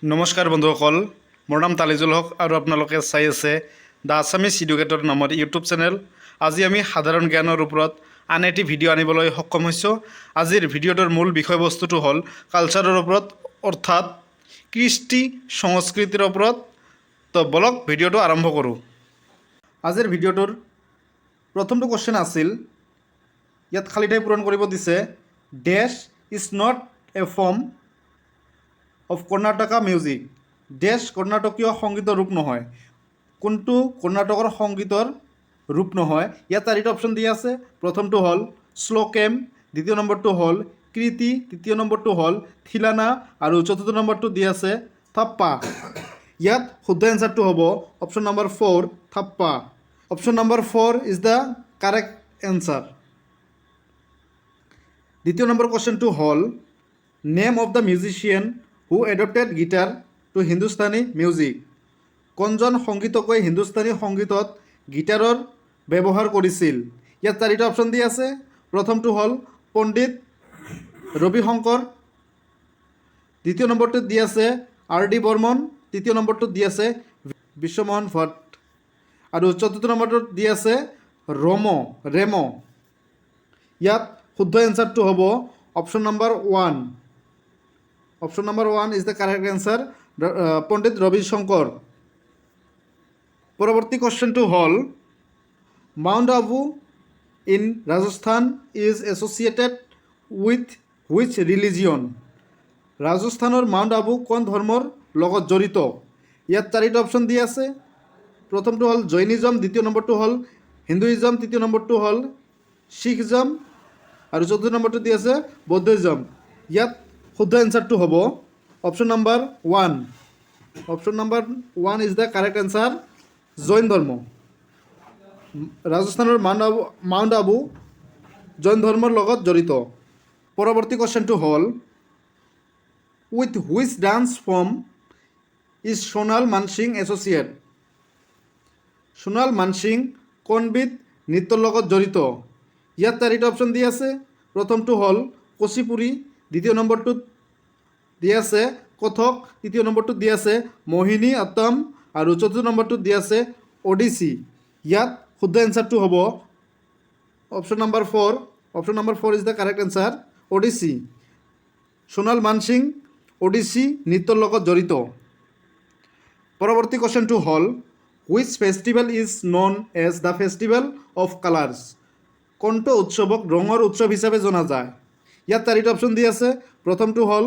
নমস্কাৰ বন্ধুসকল, মোৰ নাম তালিজুল হক আৰু আপোনালোকে চাই আছে দ্য আছামিজ এডুকেটৰ নামৰ ইউটিউব চেনেল। আজি আমি সাধাৰণ জ্ঞানৰ ওপৰত আন এটি ভিডিঅ' আনিবলৈ সক্ষম হৈছোঁ। আজিৰ ভিডিঅ'টোৰ মূল বিষয়বস্তুটো হ'ল কালচাৰৰ ওপৰত, অৰ্থাৎ কৃষ্টি সংস্কৃতিৰ ওপৰত। তো বলক ভিডিঅ'টো আৰম্ভ কৰোঁ। আজিৰ ভিডিঅ'টোৰ প্ৰথমটো কুৱেশ্যন আছিল, ইয়াত খালী ঠাই পূৰণ কৰিব দিছে, ডেছ is not a form of Karnataka music. Dash কৰ্ণাটকীয় সংগীতৰ ৰূপ নহয়। কোনটো কৰ্ণাটকৰ সংগীতৰ ৰূপ নহয়? ইয়াত চাৰিটা অপশ্যন দিয়া আছে। প্ৰথমটো হ'ল শ্লোকেম, দ্বিতীয় নম্বৰটো হ'ল কৃতি, তৃতীয় নম্বৰটো হ'ল থিলানা আৰু চতুৰ্থ নম্বৰটো দিয়া আছে থাপ্পা। ইয়াত শুদ্ধ এনচাৰটো হ'ব অপশ্যন নম্বৰ 4, থাপ্পা। Option number 4 is the correct answer. দ্বিতীয় নম্বৰ কুৱেশ্যনটো হ'ল name of the musician who adapted guitar to Hindustani music. কোনজন সংগীতজ্ঞই হিন্দুস্তানী সংগীতত গিটাৰৰ ব্যৱহাৰ কৰিছিল? ইয়াত চাৰিটা অপশ্যন দিয়া আছে। প্ৰথমটো হ'ল পণ্ডিত ৰবি শংকৰ, দ্বিতীয় নম্বৰটোত দিয়া আছে R.D. বৰ্মন, তৃতীয় নম্বৰটোত দিয়া আছে বিশ্বমোহন ভট্ট আৰু চতুৰ্থ নম্বৰটোত দিয়া আছে ৰেম'। ইয়াত শুদ্ধ এনচাৰটো হ'ব option number 1। Option number 1 is the correct answer, Pandit Ravi Shankar. পৰৱৰ্তী কুৱেশ্যনটো হ'ল Mount Abu in Rajasthan is associated with which religion. ৰাজস্থানৰ মাউণ্ট আবু কোন ধৰ্মৰ লগত জড়িত? ইয়াত চাৰিটা অপশ্যন দিয়া আছে। প্ৰথমটো হ'ল জৈনিজম, দ্বিতীয় নম্বৰটো হ'ল হিন্দুইজম, তৃতীয় নম্বৰটো হ'ল শিখজম আৰু চতুৰ্থ নম্বৰটো দিয়া আছে বৌদ্ধিজম। ইয়াত শুদ্ধ এনচাৰটো হ'ব option number 1। Option number 1 is the correct answer, Jain ধৰ্ম। ৰাজস্থানৰ মাউণ্ট আবু জৈন ধৰ্মৰ লগত জড়িত। পৰৱৰ্তী কুৱেশ্যনটো হ'ল with which dance form is Sonowal Mansingh associate. Sonowal Mansingh কোনবিধ নৃত্যৰ লগত জড়িত? ইয়াত চাৰিটা অপশ্যন দিয়া আছে। প্ৰথমটো হ'ল কুচিপুড়ি, দ্বিতীয় নম্বৰটোত দিয়া আছে কথক, তৃতীয় নম্বৰটোত দিয়া আছে মোহিনী আট্টম আৰু চতুৰ্থ নম্বৰটোত দিয়া আছে ওডিচি। ইয়াত শুদ্ধ এনচাৰটো হ'ব option number 4। Option number 4 is the correct answer, Odissi. Sonal Mansingh Odissi নৃত্যৰ লগত জড়িত। পৰৱৰ্তী কুৱেশ্যনটো হ'ল which festival is known as the festival of colours. কোনটো উৎসৱক ৰঙৰ উৎসৱ হিচাপে জনা যায়? ইয়াত চাৰিটা অপশ্যন দিয়া আছে। প্ৰথমটো হ'ল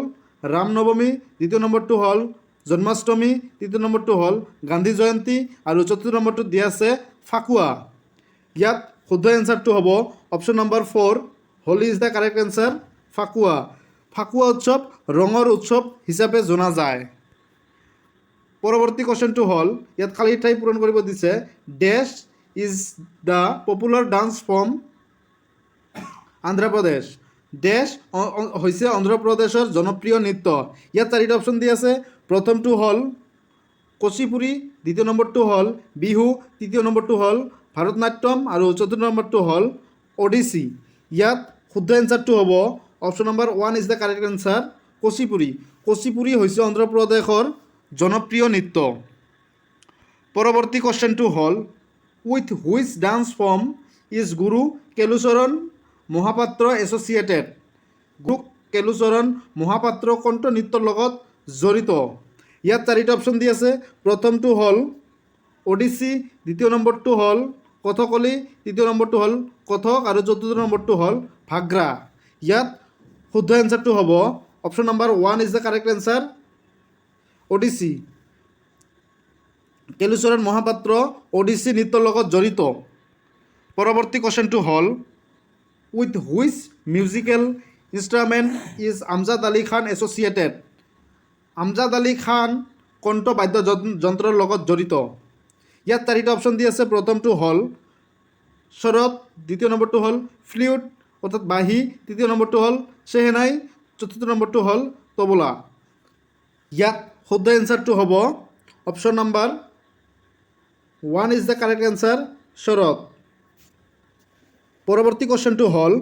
ৰাম নৱমী, দ্বিতীয় নম্বৰটো হ'ল জন্মাষ্টমী, তৃতীয় নম্বৰটো হ'ল গান্ধী জয়ন্তী আৰু চতুৰ্থ নম্বৰটোত দিয়া আছে ফাকুৱা। ইয়াত শুদ্ধ এনচাৰটো হ'ব option number 4, Holi is the correct answer, Fakuwa. Fakuwa উৎসৱ ৰঙৰ উৎসৱ হিচাপে জনা যায়। পৰৱৰ্তী কুৱেশ্যনটো হ'ল, ইয়াত খালী ঠাই পূৰণ কৰিব দিছে, ডেছ is the popular dance form Andhra Pradesh. ডেছ হৈছে অন্ধ্ৰপ্ৰদেশৰ জনপ্ৰিয় নৃত্য। ইয়াত চাৰিটা অপশ্যন দিয়া আছে। প্ৰথমটো হ'ল কুচিপুড়ি, দ্বিতীয় নম্বৰটো হ'ল বিহু, তৃতীয় নম্বৰটো হ'ল ভাৰতনাট্যম আৰু চতুৰ্থ নম্বৰটো হ'ল ওডিচি। ইয়াত শুদ্ধ এনচাৰটো হ'ব option number 1 is the correct answer, Kuchipudi. Kuchipudi হৈছে অন্ধ্ৰপ্ৰদেশৰ জনপ্ৰিয় নৃত্য। পৰৱৰ্তী কুৱেশ্যনটো হ'ল with which dance form is Guru Kelucharan Mohapatra associated. গুৰু কেলুচৰণ মহাপাত্ৰ কোনটো নৃত্যৰ লগত জড়িত? ইয়াত চাৰিটা অপশ্যন দি আছে। প্ৰথমটো হ'ল ওডিচি, দ্বিতীয় নম্বৰটো হ'ল কথকলি, তৃতীয় নম্বৰটো হ'ল কথক আৰু চতুৰ্থ নম্বৰটো হ'ল ভাগ্ৰা। ইয়াত শুদ্ধ এনচাৰটো হ'ব option number 1 is the correct answer, Odissi. Kelucharan Mohapatra Odissi নৃত্যৰ লগত জড়িত। পৰৱৰ্তী কুৱেশ্যনটো হ'ল with which musical instrument is Amjad Ali Khan associated. Amjad Ali Khan কোনটো বাদ্যযন্ত্ৰৰ লগত জড়িত? ইয়াত চাৰিটা অপশ্যন দি আছে। প্ৰথমটো হ'ল চৰদ, দ্বিতীয় নম্বৰটো হ'ল ফ্লিউট অৰ্থাৎ বাঁহী, তৃতীয় নম্বৰটো হ'ল চেহেনাই, চতুৰ্থ নম্বৰটো হ'ল তবলা। ইয়াত শুদ্ধ এনচাৰটো হ'ব option number 1 is the correct answer, sarod. পৰৱৰ্তী কুৱেশ্যনটো হ'ল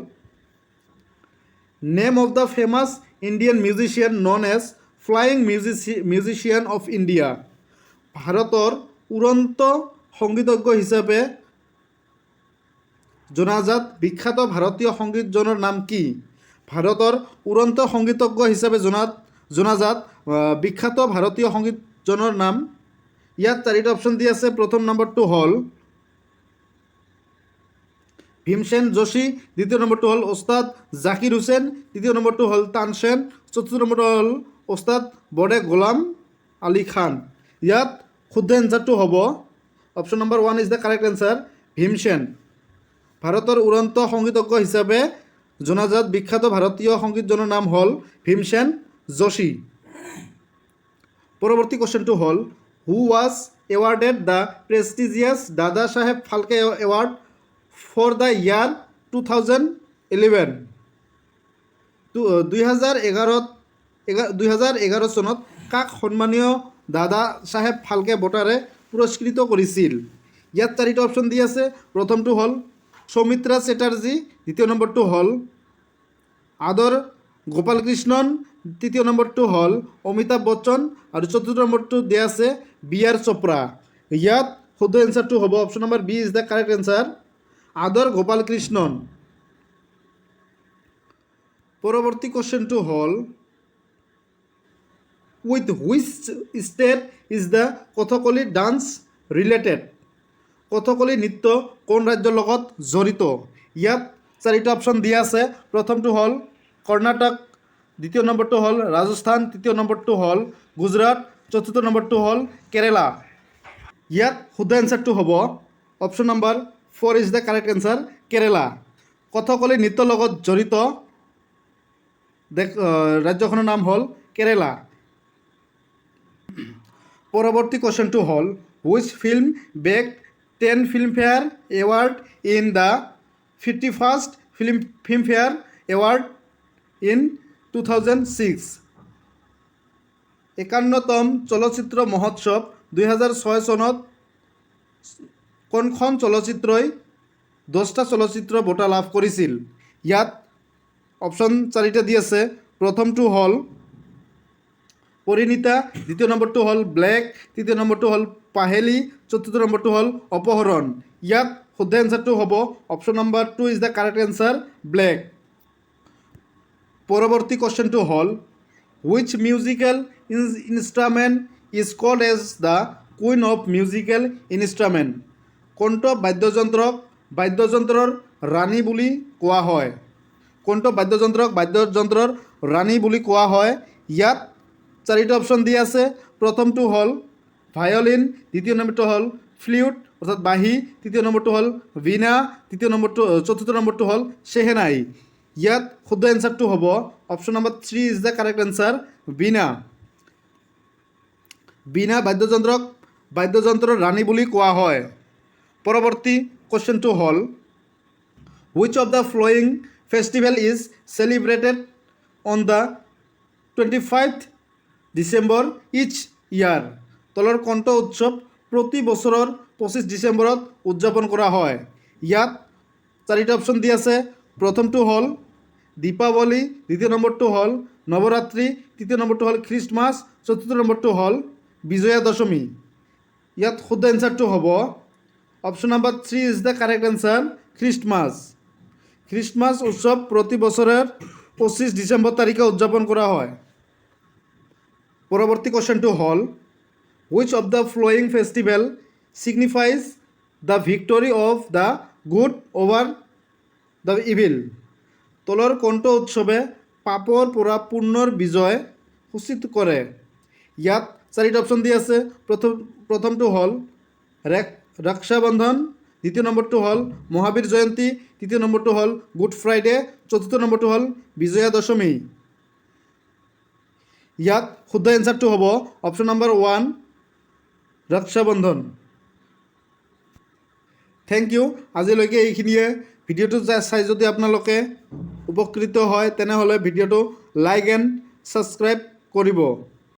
name of the famous Indian musician known as flying musician of India, ভাৰতৰ উড়ন্ত সংগীতজ্ঞ হিচাপে জনাজাত বিখ্যাত ভাৰতীয় সংগীতজনৰ নাম কি? ভাৰতৰ উড়ন্ত সংগীতজ্ঞ হিচাপে জনাজাত বিখ্যাত ভাৰতীয় সংগীতজনৰ নাম, ইয়াত চাৰিটা অপশ্যন দি আছে। প্ৰথম নম্বৰটো হ'ল ভীমসেন যোশী, দ্বিতীয় নম্বৰটো হ'ল ওস্তাদ জাকিৰ হুছেইন, তৃতীয় নম্বৰটো হ'ল তানসেন, চতুৰ্থ নম্বৰটো হ'ল ওস্তাদ বড়ে গোলাম আলী খান। ইয়াত শুদ্ধ এনচাৰটো হ'ব option number 1 is the correct answer, Bhimsen. ভাৰতৰ উড়ন্ত সংগীতজ্ঞ হিচাপে জনাজাত বিখ্যাত ভাৰতীয় সংগীতজনৰ নাম হ'ল ভীমসেন যোশী। পৰৱৰ্তী কুৱেশ্যনটো হ'ল who was awarded the prestigious Dada Saheb Phalke award for the year 2011? 2011 চনত কাক সন্মানীয় দাদা চাহেব ফাল্কে বঁটাৰে পুৰস্কৃত কৰিছিল? ইয়াত চাৰিটা অপশ্যন দি আছে। প্ৰথমটো হ'ল সৌমিত্ৰা চেটাৰ্জী, দ্বিতীয় নম্বৰটো হ'ল আদৰ গোপালকৃষ্ণন, তৃতীয় নম্বৰটো হ'ল অমিতাভ বচ্চন আৰু চতুৰ্থ নম্বৰটো দিয়া আছে বি.আৰ. চোপ্ৰা। ইয়াত শুদ্ধ এনচাৰটো হ'ব option number B is the correct answer, আদৰ গোপালকৃষ্ণন। পৰৱৰ্তী কুৱেশ্যনটো হ'ল with which state is the Kathakali dance related? Kathakali নৃত্য কোন ৰাজ্যৰ লগত জড়িত? ইয়াত চাৰিটা অপশ্যন দিয়া আছে। প্ৰথমটো হ'ল কৰ্ণাটক, দ্বিতীয় নম্বৰটো হ'ল ৰাজস্থান, তৃতীয় নম্বৰটো হ'ল গুজৰাট, চতুৰ্থ নম্বৰটো হ'ল কেৰেলা। ইয়াত শুদ্ধ এনচাৰটো হ'ব option number 4 is the correct answer, Kerala. Kathakali নৃত্যৰ লগত জড়িত ৰাজ্যখনৰ নাম হ'ল কেৰেলা। পৰৱৰ্তী কুৱেশ্যনটো হ'ল which film begged 10 Filmfare award in the 51st Filmfare award in 2006? 51তম চলচ্চিত্ৰ মহোৎসৱ 2006 চনত কোনখন চলচ্চিত্ৰই 10টা চলচ্চিত্ৰ বঁটা লাভ কৰিছিল? ইয়াত অপশ্যন চাৰিটা দি আছে। প্ৰথমটো হ'ল পৰিণীতা, দ্বিতীয় নম্বৰটো হ'ল ব্লেক, তৃতীয় নম্বৰটো হ'ল পাহেলি, চতুৰ্থ নম্বৰটো হ'ল অপহৰণ। ইয়াত শুদ্ধ এনচাৰটো হ'ব option number 2 is the correct answer, black. পৰৱৰ্তী কুৱেশ্যনটো হ'ল which musical instrument is called as the queen of musical instrument? কোনটো বাদ্যযন্ত্ৰৰ ৰাণী বুলি কোৱা হয়? কোনটো বাদ্যযন্ত্ৰৰ ৰাণী বুলি কোৱা হয়? ইয়াত চাৰিটা অপশ্যন দি আছে। প্ৰথমটো হ'ল ভায়লিন, দ্বিতীয় নম্বৰটো হ'ল ফ্লিউট অৰ্থাৎ বাঁহী, তৃতীয় নম্বৰটো হ'ল বীণা, চতুৰ্থ নম্বৰটো হ'ল চেহেনাই। ইয়াত শুদ্ধ এনচাৰটো হ'ব option number 3 is the correct answer, veena. Veena বাদ্যযন্ত্ৰৰ ৰাণী বুলি কোৱা হয়। পৰৱৰ্তী কুৱেশ্যনটো হ'ল which of the following festival is celebrated on the 25th December each year? তলৰ কোনটো উৎসৱ প্ৰতি বছৰৰ 25 ডিচেম্বৰত উদযাপন কৰা হয়? ইয়াত চাৰিটা অপশ্যন দি আছে। প্ৰথমটো হ'ল দীপাৱলী, দ্বিতীয় নম্বৰটো হ'ল নৱৰাত্ৰি, তৃতীয় নম্বৰটো হ'ল খ্ৰীষ্টমাছ, চতুৰ্থ নম্বৰটো হ'ল বিজয়া দশমী। ইয়াত শুদ্ধ এনচাৰটো হ'ব option number 3 is the correct answer, Christmas. Christmas উৎসৱ প্ৰতি বছৰৰ 25 ডিচেম্বৰ তাৰিখে উদযাপন কৰা হয়। পৰৱৰ্তী কুৱেশ্যনটো হ'ল which of the following festival signifies the victory of the good over the evil? তলৰ কোনটো উৎসৱে পাপৰ পৰা পুণ্যৰ বিজয় সূচিত কৰে? ইয়াত চাৰিটা অপশ্যন দি আছে। প্ৰথমটো হ'ল ৰক্ষাবন্ধন, দ্বিতীয় নম্বৰটো হ'ল মহাবীৰ জয়ন্তী, তৃতীয় নম্বৰটো হ'ল গুড ফ্ৰাইডে, চতুৰ্থ নম্বৰটো হ'ল বিজয়া দশমী। ইয়াত শুদ্ধ এনচাৰটো হ'ব option number 1, Raksha Bandhan. Thank you. আজিলৈকে এইখিনিয়ে। ভিডিঅ'টো চাই যদি আপোনালোকে উপকৃত হয় তেনেহ'লে ভিডিঅ'টো লাইক এণ্ড ছাবস্ক্ৰাইব কৰিব।